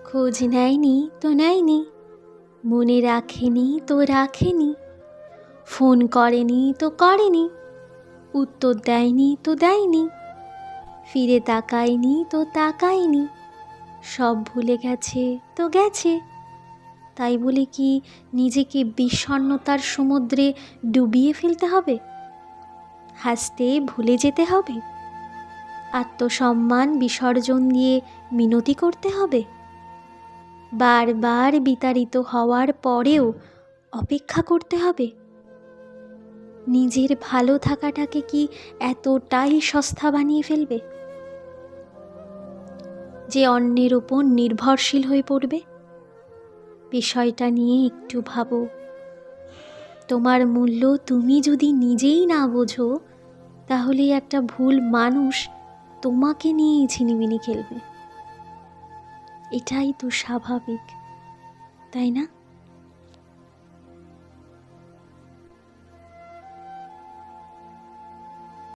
খোঁজ নেয়নি তো নেয়নি, মনে রাখেনি তো রাখেনি, ফোন করেনি তো করেনি, উত্তর দেয়নি তো দেয়নি, ফিরে তাকায়নি তো তাকায়নি, সব ভুলে গেছে তো গেছে। তাই বলে কি নিজেকে বিষণ্ণতার সমুদ্রে ডুবিয়ে ফেলতে হবে? হাসতে ভুলে যেতে হবে? আত্মসম্মান বিসর্জন দিয়ে মিনতি করতে হবে? বারবার বিতাড়িত হওয়ার পরেও অপেক্ষা করতে হবে? নিজের ভালো থাকাটাকে কি এতটাই সস্তা বানিয়ে ফেলবে যে অন্যের ওপর নির্ভরশীল হয়ে পড়বে? বিষয়টা নিয়ে একটু ভাবো। তোমার মূল্য তুমি যদি নিজেই না বোঝো, তাহলে একটা ভুল মানুষ তোমাকে নিয়েই ছিনিমিনি খেলবে। এটাই তো স্বাভাবিক, তাই না?